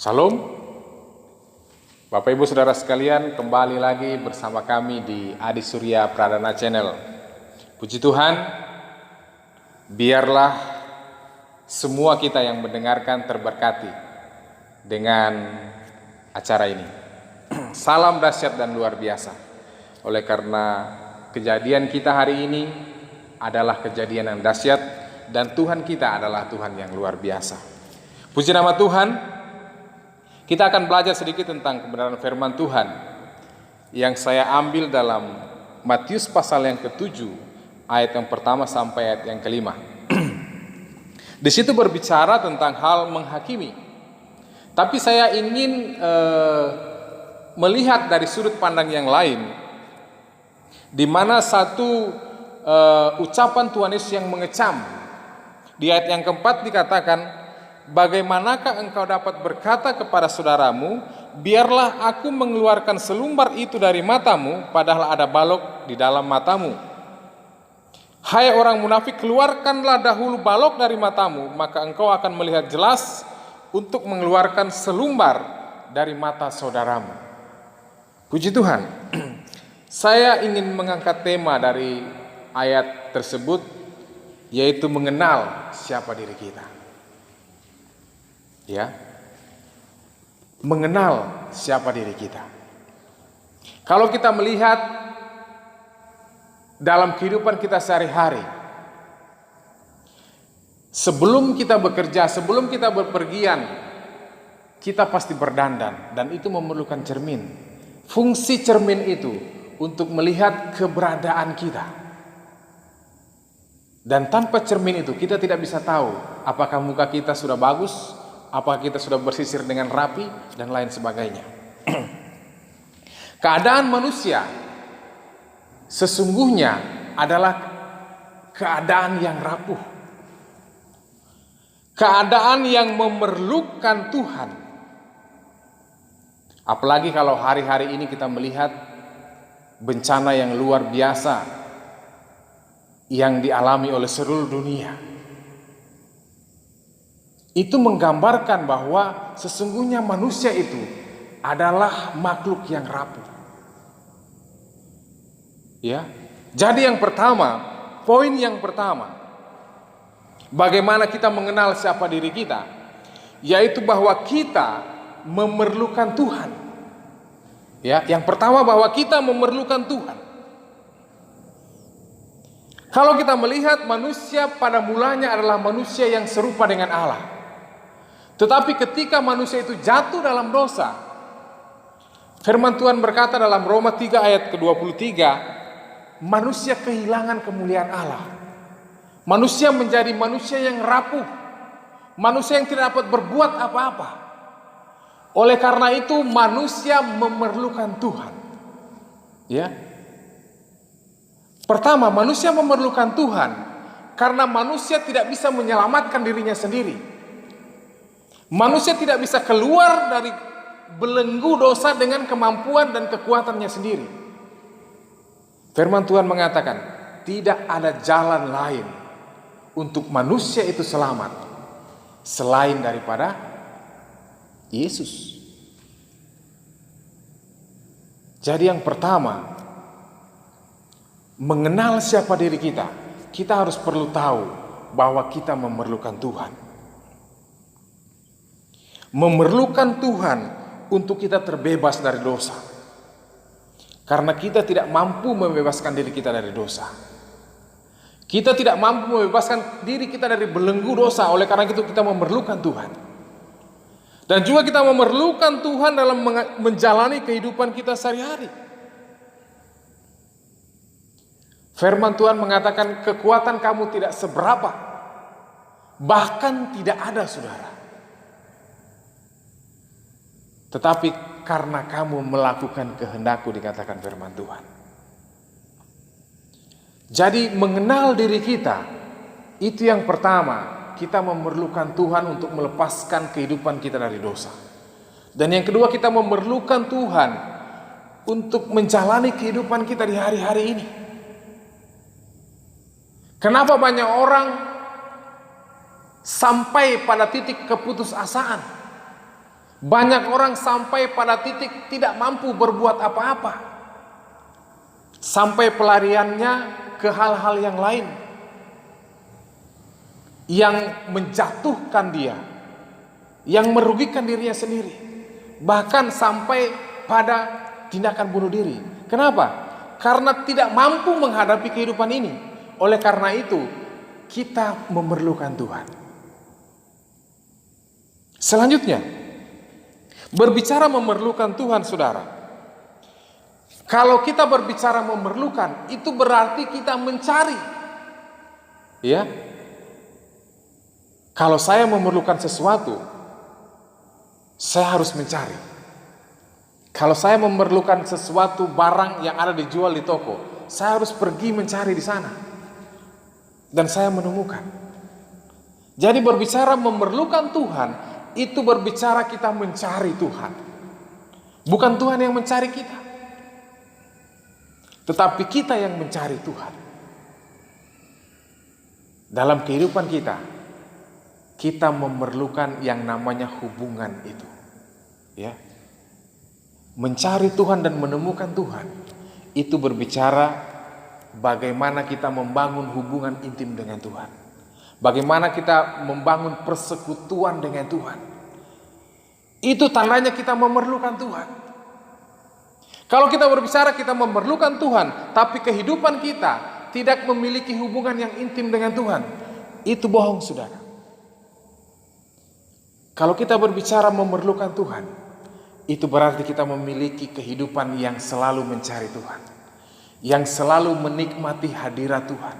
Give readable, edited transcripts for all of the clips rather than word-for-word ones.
Salam, Bapak Ibu Saudara sekalian, kembali lagi bersama kami di Adi Surya Pradana Channel. Puji Tuhan, biarlah semua kita yang mendengarkan terberkati dengan acara ini. Salam dahsyat dan luar biasa. Oleh karena kejadian kita hari ini adalah kejadian yang dahsyat dan Tuhan kita adalah Tuhan yang luar biasa. Puji nama Tuhan. Kita akan belajar sedikit tentang kebenaran firman Tuhan yang saya ambil dalam Matius pasal yang ke-7 ayat yang pertama sampai ayat yang ke-5. Di situ berbicara tentang hal menghakimi. Tapi saya ingin melihat dari sudut pandang yang lain, di mana satu ucapan Tuhan Yesus yang mengecam. Di ayat yang keempat dikatakan, bagaimanakah engkau dapat berkata kepada saudaramu, biarlah aku mengeluarkan selumbar itu dari matamu, padahal ada balok di dalam matamu. Hai orang munafik, keluarkanlah dahulu balok dari matamu, maka engkau akan melihat jelas untuk mengeluarkan selumbar dari mata saudaramu. Puji Tuhan. Saya ingin mengangkat tema dari ayat tersebut, yaitu mengenal siapa diri kita. Ya, mengenal siapa diri kita. Kalau kita melihat dalam kehidupan kita sehari-hari, sebelum kita bekerja, sebelum kita berpergian, kita pasti berdandan, dan itu memerlukan cermin. Fungsi cermin itu untuk melihat keberadaan kita. Dan tanpa cermin itu kita tidak bisa tahu apakah muka kita sudah bagus, apakah kita sudah bersisir dengan rapi, dan lain sebagainya. Keadaan manusia sesungguhnya adalah keadaan yang rapuh. Keadaan yang memerlukan Tuhan. Apalagi kalau hari-hari ini kita melihat bencana yang luar biasa yang dialami oleh seluruh dunia. Itu menggambarkan bahwa sesungguhnya manusia itu adalah makhluk yang rapuh. Ya. Jadi yang pertama, poin yang pertama, bagaimana kita mengenal siapa diri kita, yaitu bahwa kita memerlukan Tuhan. Ya, yang pertama bahwa kita memerlukan Tuhan. Kalau kita melihat manusia pada mulanya adalah manusia yang serupa dengan Allah. Tetapi ketika manusia itu jatuh dalam dosa, firman Tuhan berkata dalam Roma 3 ayat ke-23, manusia kehilangan kemuliaan Allah. Manusia menjadi manusia yang rapuh, manusia yang tidak dapat berbuat apa-apa. Oleh karena itu manusia memerlukan Tuhan. Ya. Pertama, manusia memerlukan Tuhan karena manusia tidak bisa menyelamatkan dirinya sendiri. Manusia tidak bisa keluar dari belenggu dosa dengan kemampuan dan kekuatannya sendiri. Firman Tuhan mengatakan, tidak ada jalan lain untuk manusia itu selamat selain daripada Yesus. Jadi yang pertama, mengenal siapa diri kita, kita harus perlu tahu bahwa kita memerlukan Tuhan. Memerlukan Tuhan untuk kita terbebas dari dosa. Karena kita tidak mampu membebaskan diri kita dari dosa. Kita tidak mampu membebaskan diri kita dari belenggu dosa. Oleh karena itu kita memerlukan Tuhan. Dan juga kita memerlukan Tuhan dalam menjalani kehidupan kita sehari-hari. Firman Tuhan mengatakan kekuatan kamu tidak seberapa. Bahkan tidak ada, saudara. Tetapi karena kamu melakukan kehendakku, dikatakan firman Tuhan. Jadi mengenal diri kita, itu yang pertama, kita memerlukan Tuhan untuk melepaskan kehidupan kita dari dosa. Dan yang kedua, kita memerlukan Tuhan untuk menjalani kehidupan kita di hari-hari ini. Kenapa banyak orang sampai pada titik keputusasaan? Banyak orang sampai pada titik tidak mampu berbuat apa-apa, sampai pelariannya ke hal-hal yang lain yang menjatuhkan dia, yang merugikan dirinya sendiri, bahkan sampai pada tindakan bunuh diri. Kenapa? Karena tidak mampu menghadapi kehidupan ini. Oleh karena itu, kita memerlukan Tuhan. Selanjutnya, berbicara memerlukan Tuhan, saudara. Kalau kita berbicara memerlukan, itu berarti kita mencari. Ya. Kalau saya memerlukan sesuatu, saya harus mencari. Kalau saya memerlukan sesuatu barang yang ada dijual di toko, saya harus pergi mencari di sana. Dan saya menemukan. Jadi berbicara memerlukan Tuhan, itu berbicara kita mencari Tuhan. Bukan Tuhan yang mencari kita, tetapi kita yang mencari Tuhan. Dalam kehidupan kita memerlukan yang namanya hubungan itu. Ya. Mencari Tuhan dan menemukan Tuhan, itu berbicara bagaimana kita membangun hubungan intim dengan Tuhan. Bagaimana kita membangun persekutuan dengan Tuhan. Itu tandanya kita memerlukan Tuhan. Kalau kita berbicara kita memerlukan Tuhan, tapi kehidupan kita tidak memiliki hubungan yang intim dengan Tuhan, itu bohong, saudara. Kalau kita berbicara memerlukan Tuhan, itu berarti kita memiliki kehidupan yang selalu mencari Tuhan, yang selalu menikmati hadirat Tuhan,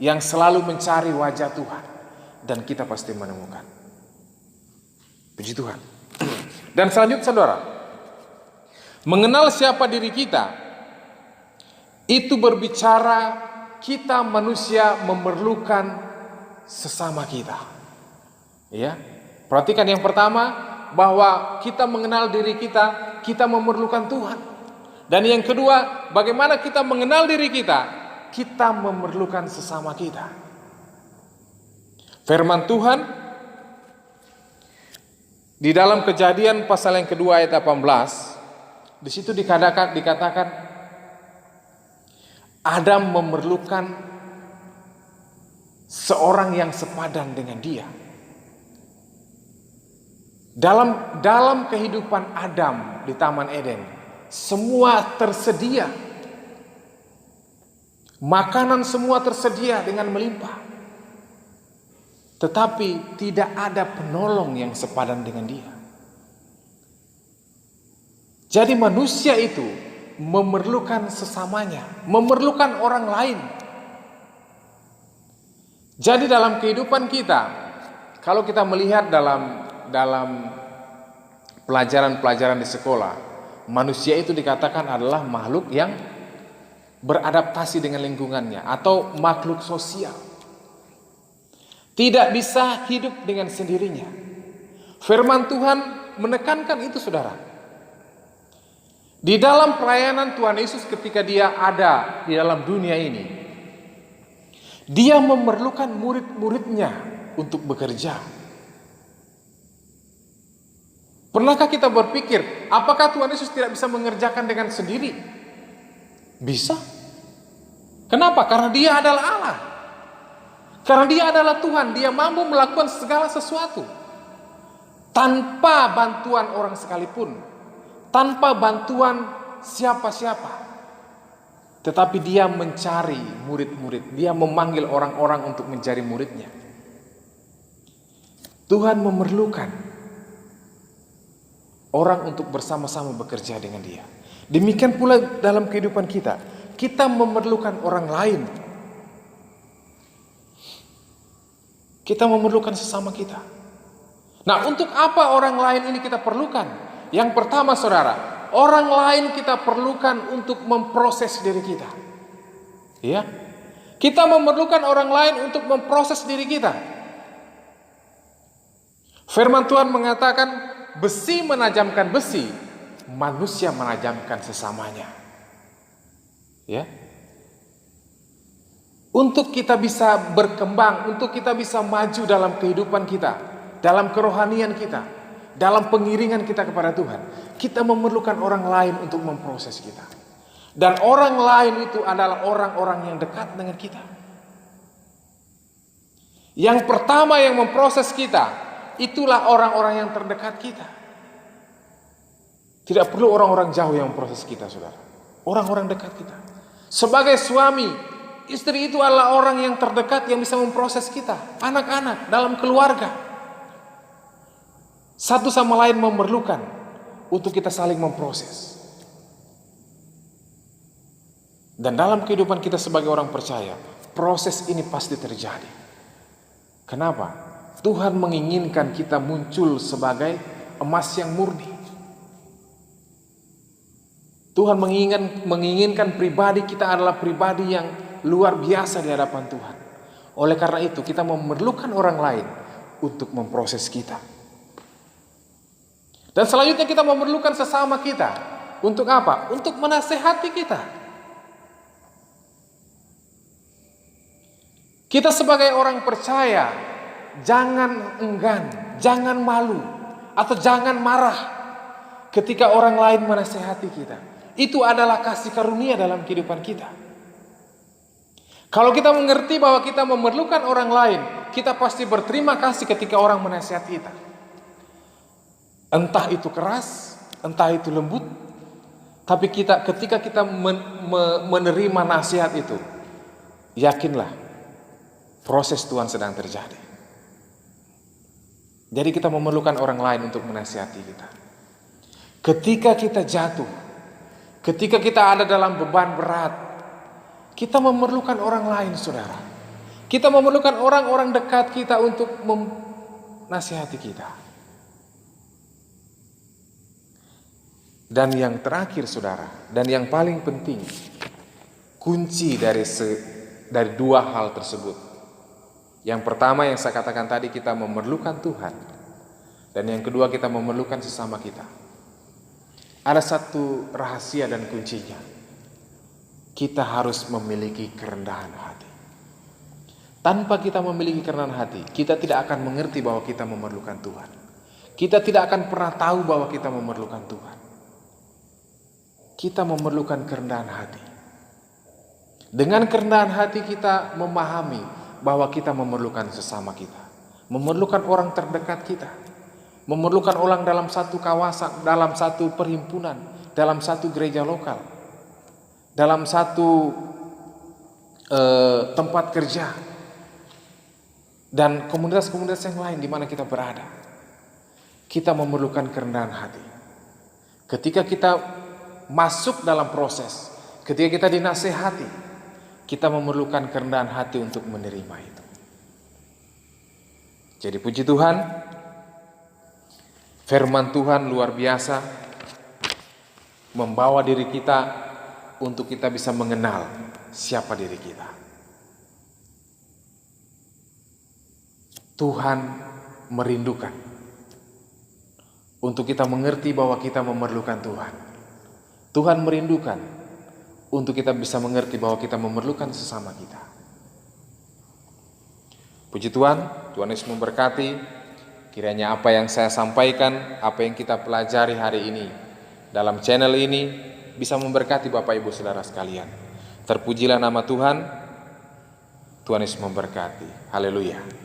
yang selalu mencari wajah Tuhan, dan kita pasti menemukan. Puji Tuhan. Dan selanjutnya, saudara, mengenal siapa diri kita, itu berbicara kita manusia memerlukan sesama kita. Ya, perhatikan yang pertama, bahwa kita mengenal diri kita, kita memerlukan Tuhan. Dan yang kedua, bagaimana kita mengenal diri kita, kita memerlukan sesama kita. Firman Tuhan di dalam Kejadian pasal yang kedua ayat 18, di situ dikatakan Adam memerlukan seorang yang sepadan dengan dia. Dalam kehidupan Adam di Taman Eden, semua tersedia. Makanan semua tersedia dengan melimpah. Tetapi tidak ada penolong yang sepadan dengan dia. Jadi manusia itu memerlukan sesamanya, memerlukan orang lain. Jadi dalam kehidupan kita, kalau kita melihat dalam pelajaran-pelajaran di sekolah, manusia itu dikatakan adalah makhluk yang beradaptasi dengan lingkungannya atau makhluk sosial. Tidak bisa hidup dengan sendirinya. Firman Tuhan menekankan itu, saudara. Di dalam pelayanan Tuhan Yesus ketika dia ada di dalam dunia ini, dia memerlukan murid-muridnya untuk bekerja. Pernahkah kita berpikir, apakah Tuhan Yesus tidak bisa mengerjakan dengan sendiri? Bisa. Kenapa? Karena dia adalah Allah. Karena dia adalah Tuhan, dia mampu melakukan segala sesuatu. Tanpa bantuan orang sekalipun. Tanpa bantuan siapa-siapa. Tetapi dia mencari murid-murid. Dia memanggil orang-orang untuk menjadi muridnya. Tuhan memerlukan orang untuk bersama-sama bekerja dengan dia. Demikian pula dalam kehidupan kita. Kita memerlukan orang lain. Kita memerlukan sesama kita. Nah, untuk apa orang lain ini kita perlukan? Yang pertama, saudara, orang lain kita perlukan untuk memproses diri kita. Ya. Kita memerlukan orang lain untuk memproses diri kita. Firman Tuhan mengatakan, besi menajamkan besi, manusia menajamkan sesamanya. Ya. Untuk kita bisa berkembang, untuk kita bisa maju dalam kehidupan kita, dalam kerohanian kita, dalam pengiringan kita kepada Tuhan, kita memerlukan orang lain untuk memproses kita. Dan orang lain itu adalah orang-orang yang dekat dengan kita. Yang pertama yang memproses kita, itulah orang-orang yang terdekat kita. Tidak perlu orang-orang jauh yang memproses kita, saudara. Orang-orang dekat kita. Sebagai suami, istri itu adalah orang yang terdekat yang bisa memproses kita. Anak-anak, dalam keluarga. Satu sama lain memerlukan untuk kita saling memproses. Dan dalam kehidupan kita sebagai orang percaya, proses ini pasti terjadi. Kenapa? Tuhan menginginkan kita muncul sebagai emas yang murni. Tuhan menginginkan pribadi kita adalah pribadi yang luar biasa di hadapan Tuhan. Oleh karena itu kita memerlukan orang lain untuk memproses kita. Dan selanjutnya kita memerlukan sesama kita. Untuk apa? Untuk menasehati kita. Kita sebagai orang percaya, jangan enggan, jangan malu, atau jangan marah ketika orang lain menasehati kita. Itu adalah kasih karunia dalam kehidupan kita. Kalau kita mengerti bahwa kita memerlukan orang lain, kita pasti berterima kasih ketika orang menasihati kita. Entah itu keras, entah itu lembut, tapi ketika kita menerima nasihat itu, yakinlah proses Tuhan sedang terjadi. Jadi kita memerlukan orang lain untuk menasihati kita. Ketika kita jatuh, ketika kita ada dalam beban berat, kita memerlukan orang lain, saudara. Kita memerlukan orang-orang dekat kita untuk menasihati kita. Dan yang terakhir, saudara, dan yang paling penting, kunci dari dua hal tersebut. Yang pertama yang saya katakan tadi, kita memerlukan Tuhan. Dan yang kedua, kita memerlukan sesama kita. Ada satu rahasia dan kuncinya. Kita harus memiliki kerendahan hati. Tanpa kita memiliki kerendahan hati, kita tidak akan mengerti bahwa kita memerlukan Tuhan. Kita tidak akan pernah tahu bahwa kita memerlukan Tuhan. Kita memerlukan kerendahan hati. Dengan kerendahan hati kita memahami bahwa kita memerlukan sesama kita. Memerlukan orang terdekat kita. Memerlukan orang dalam satu kawasan, dalam satu perhimpunan, dalam satu gereja lokal, dalam satu tempat kerja, dan komunitas-komunitas yang lain di mana kita berada. Kita memerlukan kerendahan hati. Ketika kita masuk dalam proses, ketika kita dinasehati, kita memerlukan kerendahan hati untuk menerima itu. Jadi puji Tuhan, firman Tuhan luar biasa membawa diri kita untuk kita bisa mengenal siapa diri kita. Tuhan merindukan untuk kita mengerti bahwa kita memerlukan Tuhan. Tuhan merindukan untuk kita bisa mengerti bahwa kita memerlukan sesama kita. Puji Tuhan, Tuhan Yesus memberkati. Kiranya apa yang saya sampaikan, apa yang kita pelajari hari ini dalam channel ini bisa memberkati Bapak Ibu Saudara sekalian. Terpujilah nama Tuhan. Tuhan Yesus memberkati. Haleluya.